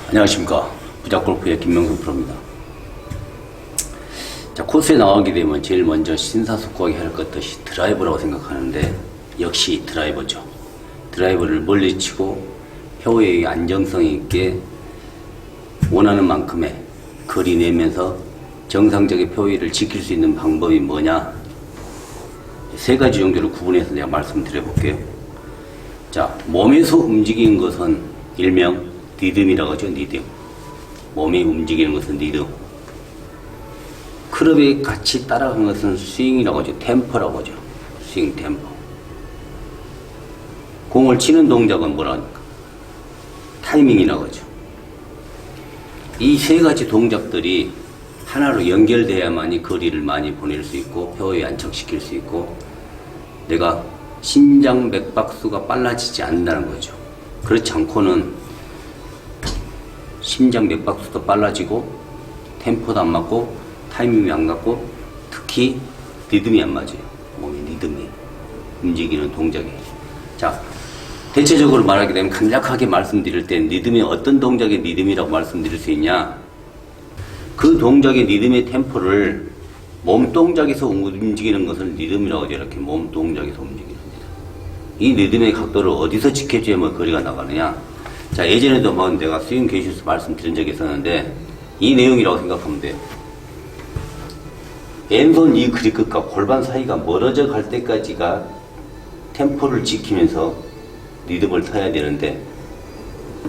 안녕하십니까. 부작골프의 김명성 프로입니다. 자, 코스에 나가게 되면 제일 먼저 심사숙고하게 할 것이 드라이버라고 생각하는데, 역시 드라이버죠. 드라이버를 멀리 치고 페어웨이 안정성 있게 원하는 만큼의 거리 내면서 정상적인 페어웨이를 지킬 수 있는 방법이 뭐냐, 세 가지 정도로 구분해서 내가 말씀드려 볼게요. 자, 몸에서 움직이는 것은 일명 리듬이라고 하죠. 리듬. 몸이 움직이는 것은 리듬. 클럽에 같이 따라가는 것은 스윙이라고 하죠. 템포라고 하죠. 스윙 템포. 공을 치는 동작은 뭐라 합니까? 타이밍이라고 하죠. 이 세 가지 동작들이 하나로 연결돼야만이 거리를 많이 보낼 수 있고 페어웨이 안착시킬 수 있고 내가 심장 맥박수가 빨라지지 않는다는 거죠. 그렇지 않고는 심장 맥박수도 빨라지고 템포도 안 맞고 타이밍이 안 맞고 특히 리듬이 안 맞아요. 몸의 리듬이 움직이는 동작이. 자, 대체적으로 말하게 되면 간략하게 말씀드릴 땐 리듬이 어떤 동작의 리듬이라고 말씀드릴 수 있냐, 그 동작의 리듬의 템포를 몸 동작에서 움직이는 것을 리듬이라고 하죠. 이렇게 몸 동작에서 움직이는 겁니다. 이 리듬의 각도를 어디서 지켜줘야만 거리가 나가느냐. 자, 예전에도 뭐 내가 스윙 게시에서 말씀드린 적이 있었는데 이 내용이라고 생각하면 돼요. 왼손 이 그립 끝과 골반 사이가 멀어져 갈 때까지가 템포를 지키면서 리듬을 타야 되는데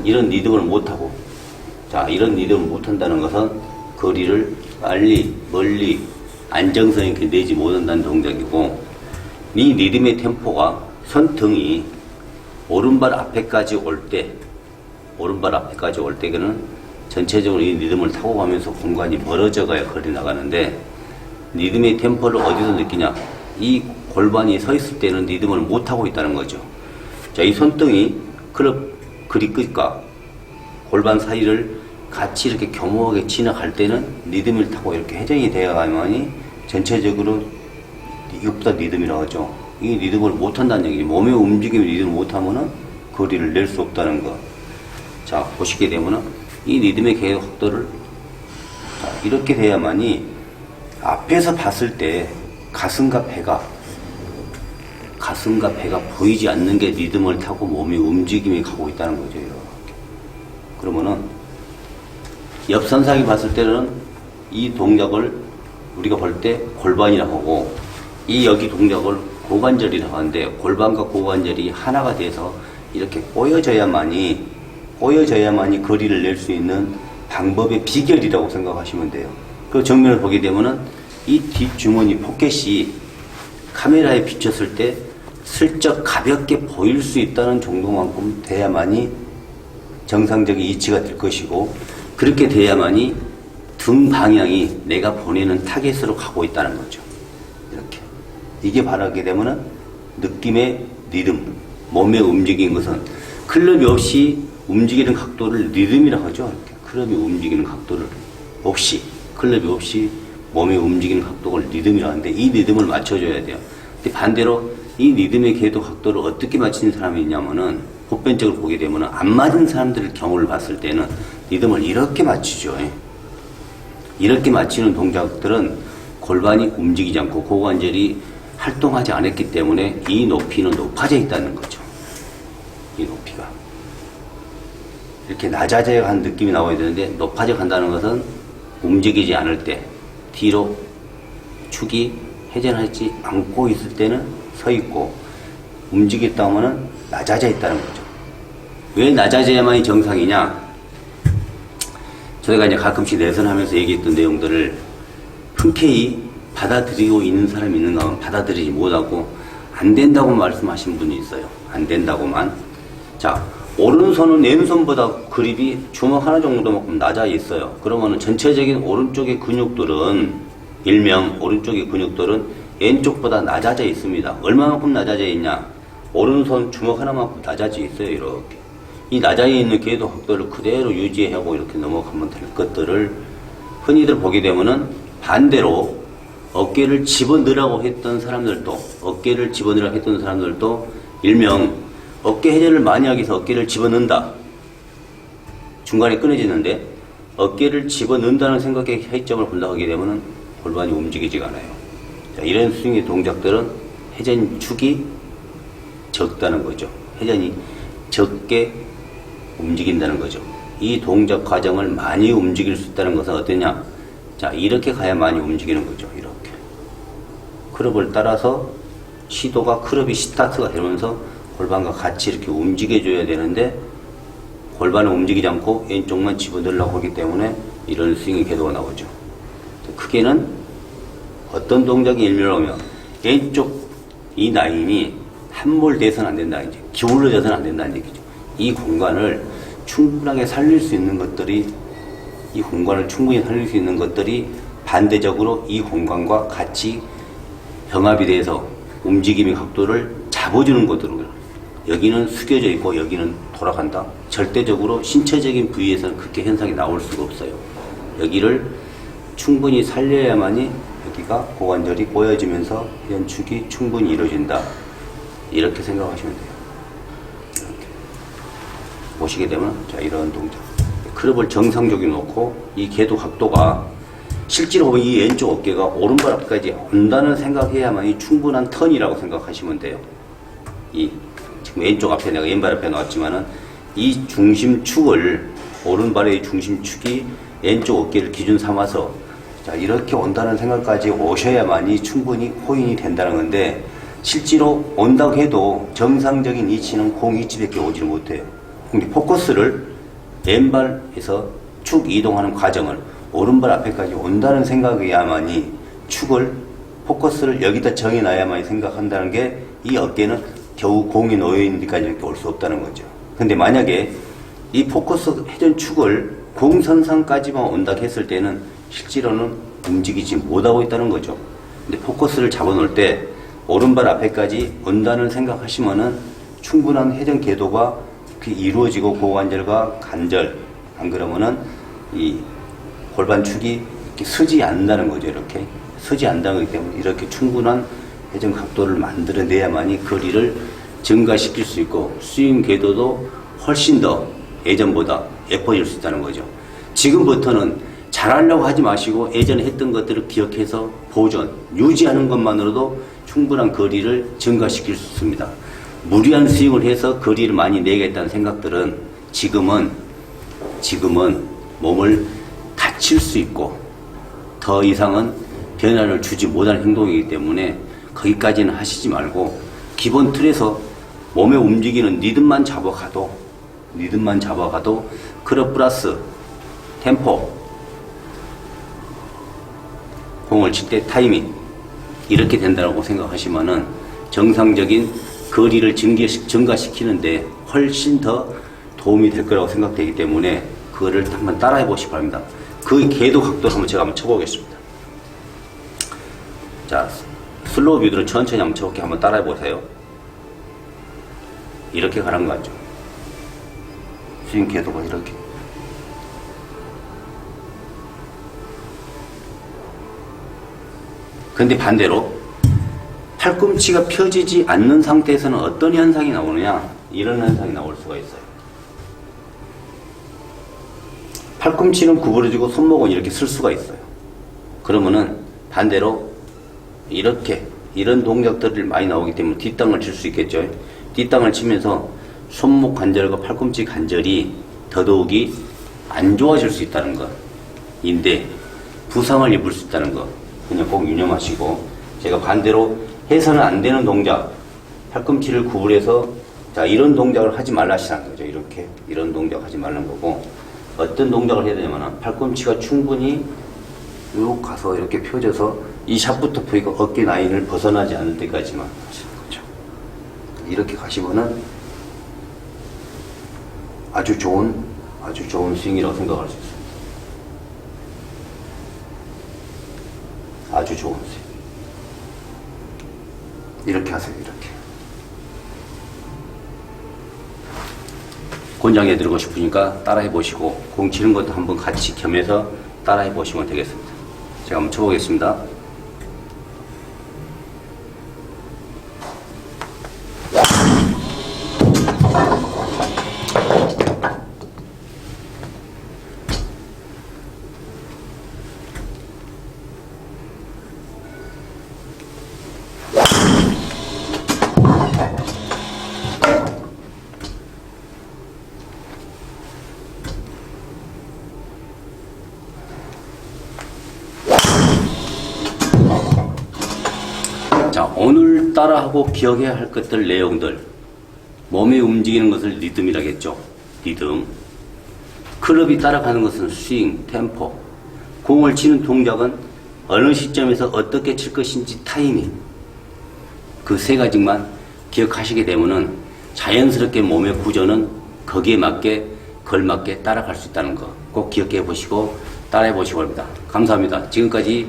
이런 리듬을 못하고, 자, 이런 리듬을 못한다는 것은 거리를 빨리 멀리 안정성 있게 내지 못한다는 동작이고, 이 리듬의 템포가 손등이 오른발 앞에까지 올 때, 그는 전체적으로 이 리듬을 타고 가면서 공간이 멀어져 가야 거리 나가는데, 리듬의 템포를 어디서 느끼냐, 이 골반이 서 있을 때는 리듬을 못하고 있다는 거죠. 자, 이 손등이 클럽 그립 끝과 골반 사이를 같이 이렇게 교묘하게 지나갈 때는 리듬을 타고 이렇게 회전이 되어 가만히 전체적으로 이것보다 리듬이라고 하죠. 이 리듬을 못한다는 얘기죠. 몸의 움직임을 리듬을 못하면은 거리를 낼 수 없다는 거. 자, 보시게 되면은 이 리듬의 개혁 각도를, 자, 이렇게 돼야만이 앞에서 봤을 때 가슴과 배가 보이지 않는 게 리듬을 타고 몸의 움직임이 가고 있다는 거죠. 이렇게. 그러면은 옆선상이 봤을 때는 이 동작을 우리가 볼 때 골반이라고 하고, 이 여기 동작을 고관절이라고 하는데, 골반과 고관절이 하나가 돼서 이렇게 꼬여져야만이 거리를 낼 수 있는 방법의 비결이라고 생각하시면 돼요. 그 정면을 보게 되면은 이 뒷주머니 포켓이 카메라에 비쳤을 때 슬쩍 가볍게 보일 수 있다는 정도만큼 돼야만이 정상적인 이치가 될 것이고, 그렇게 돼야만이 등 방향이 내가 보내는 타겟으로 가고 있다는 거죠. 이렇게. 이게 바라게 되면은 느낌의 리듬, 몸의 움직이는 것은 클럽이 없이 움직이는 각도를 리듬이라고 하죠. 이렇게. 클럽이 움직이는 각도를 없이, 클럽이 없이 몸의 움직이는 각도를 리듬이라고 하는데, 이 리듬을 맞춰줘야 돼요. 근데 반대로 이 리듬의 궤도 각도를 어떻게 맞추는 사람이 있냐면은, 보편적으로 보게 되면은 안 맞은 사람들의 경우를 봤을 때는 리듬을 이렇게 맞추죠. 이렇게 맞추는 동작들은 골반이 움직이지 않고 고관절이 활동하지 않았기 때문에 이 높이는 높아져 있다는 거죠. 이 높이가. 이렇게 낮아져 간 느낌이 나와야 되는데, 높아져 간다는 것은 움직이지 않을 때, 뒤로 축이 회전하지 않고 있을 때는 서 있고, 움직였다 하면은 낮아져 있다는 거죠. 왜 낮아져야만이 정상이냐? 저희가 이제 가끔씩 레슨하면서 얘기했던 내용들을 흔쾌히 받아들이고 있는 사람이 있는가 하면 받아들이지 못하고 안 된다고 말씀하신 분이 있어요. 안 된다고만. 자, 오른손은 왼손보다 그립이 주먹 하나 정도만큼 낮아 있어요. 그러면은 전체적인 오른쪽의 근육들은, 일명 오른쪽의 근육들은 왼쪽보다 낮아져 있습니다. 얼마만큼 낮아져 있냐? 오른손 주먹 하나만큼 낮아져 있어요. 이렇게. 이 낮아져 있는 궤도 각도를 그대로 유지하고 이렇게 넘어가면 될 것들을 흔히들 보게 되면은 반대로 어깨를 집어넣으라고 했던 사람들도, 일명 어깨 회전을 많이 하기 위해서 어깨를 집어넣는다. 중간에 끊어지는데 어깨를 집어넣는다는 생각에 회전을 본다고 하게 되면 골반이 움직이지가 않아요. 자, 이런 스윙의 동작들은 회전축이 적다는 거죠. 회전이 적게 움직인다는 거죠. 이 동작 과정을 많이 움직일 수 있다는 것은 어떠냐? 자, 이렇게 가야 많이 움직이는 거죠. 이렇게. 크롭을 따라서 시도가 크롭이 스타트가 되면서 골반과 같이 이렇게 움직여줘야 되는데 골반은 움직이지 않고 왼쪽만 집어넣으려고 하기 때문에 이런 스윙의 궤도가 나오죠. 크게는 어떤 동작이 일묘하면 왼쪽 이 라인이 함몰돼서는 안 된다. 이제 기울어져서는 안 된다는 얘기죠. 이 공간을 충분하게 살릴 수 있는 것들이 이 공간을 충분히 살릴 수 있는 것들이 반대적으로 이 공간과 같이 병합이 돼서 움직임의 각도를 잡아주는 것들은 여기는 숙여져 있고 여기는 돌아간다. 절대적으로 신체적인 부위에서는 그렇게 현상이 나올 수가 없어요. 여기를 충분히 살려야만이 여기가 고관절이 꼬여지면서 연축이 충분히 이루어진다. 이렇게 생각하시면 돼요. 이렇게 보시게 되면 자 이런 동작. 크롭을 정상적으로 놓고 이 궤도 각도가 실제로 이 왼쪽 어깨가 오른발 앞까지 온다는 생각해야만이 충분한 턴이라고 생각하시면 돼요. 이 지금 왼쪽 앞에 내가 왼발 앞에 나왔지만은 이 중심축을 오른발의 중심축이 왼쪽 어깨를 기준 삼아서 자 이렇게 온다는 생각까지 오셔야만이 충분히 코인이 된다는 건데 실제로 온다고 해도 정상적인 위치는 공 위치밖에 오지를 못해요. 근데 포커스를 왼발에서 축 이동하는 과정을 오른발 앞에까지 온다는 생각이야만이 축을 포커스를 여기다 정해놔야만이 생각한다는 게 이 어깨는 겨우 공이 놓여있는 데까지밖에 올 수 없다는 거죠. 근데 만약에 이 포커스 회전축을 공선상까지만 온다 했을 때는 실제로는 움직이지 못하고 있다는 거죠. 근데 포커스를 잡아놓을 때 오른발 앞에까지 온다는 생각하시면은 충분한 회전 궤도가 이루어지고 고관절과 관절 안 그러면은 이 골반축이 이렇게 서지 않는다는 거죠. 이렇게 서지 않는다는 거기 때문에 이렇게 충분한 회전 각도를 만들어내야만이 거리를 증가시킬 수 있고 스윙 궤도도 훨씬 더 예전보다 예뻐질 수 있다는 거죠. 지금부터는 잘하려고 하지 마시고 예전에 했던 것들을 기억해서 보존, 유지하는 것만으로도 충분한 거리를 증가시킬 수 있습니다. 무리한 스윙을 해서 거리를 많이 내겠다는 생각들은 지금은 몸을 다칠 수 있고 더 이상은 변화를 주지 못할 행동이기 때문에 거기까지는 하시지 말고 기본 틀에서 몸에 움직이는 리듬만 잡아가도 크롭 플러스 템포 공을 칠 때 타이밍 이렇게 된다고 생각하시면은 정상적인 거리를 증가시키는데 훨씬 더 도움이 될 거라고 생각되기 때문에 그거를 한번 따라해 보시기 바랍니다. 그 궤도 각도를 한번 쳐보겠습니다. 자, 슬로우 뷰드로 천천히 한번 쳐볼게요. 한번 따라해 보세요. 이렇게 가는 거 같죠? 스윙 궤도가 이렇게. 근데 반대로 팔꿈치가 펴지지 않는 상태에서는 어떤 현상이 나오느냐? 이런 현상이 나올 수가 있어요. 팔꿈치는 구부러지고 손목은 이렇게 쓸 수가 있어요. 그러면은 반대로 이렇게 이런 동작들이 많이 나오기 때문에 뒷땅을 칠 수 있겠죠. 뒷땅을 치면서 손목 관절과 팔꿈치 관절이 더더욱이 안 좋아질 수 있다는 것인데 부상을 입을 수 있다는 것 그냥 꼭 유념하시고 제가 반대로 해서는 안 되는 동작 팔꿈치를 구부려서 자 이런 동작을 하지 말라시라는 거죠. 이렇게 이런 동작 하지 말라는 거고 어떤 동작을 해야 되냐면 팔꿈치가 충분히 쭉 가서 이렇게 펴져서 이 샤프트 부위가 어깨 라인을 벗어나지 않을 때까지만 하시는 거죠. 이렇게 가시면은 아주 좋은 스윙이라고 생각할 수 있습니다. 아주 좋은 스윙. 이렇게 하세요. 이렇게. 권장해 드리고 싶으니까 따라해 보시고 공 치는 것도 한번 같이 겸해서 따라해 보시면 되겠습니다. 제가 한번 쳐보겠습니다. 따라하고 기억해야 할 것들 내용들, 몸이 움직이는 것을 리듬이라겠죠. 리듬. 클럽이 따라가는 것은 스윙, 템포. 공을 치는 동작은 어느 시점에서 어떻게 칠 것인지 타이밍. 그 세 가지만 기억하시게 되면은 자연스럽게 몸의 구조는 거기에 맞게 걸맞게 따라갈 수 있다는 거 꼭 기억해 보시고 따라해 보시기 바랍니다. 감사합니다. 지금까지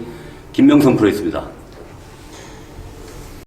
김명선 프로였습니다.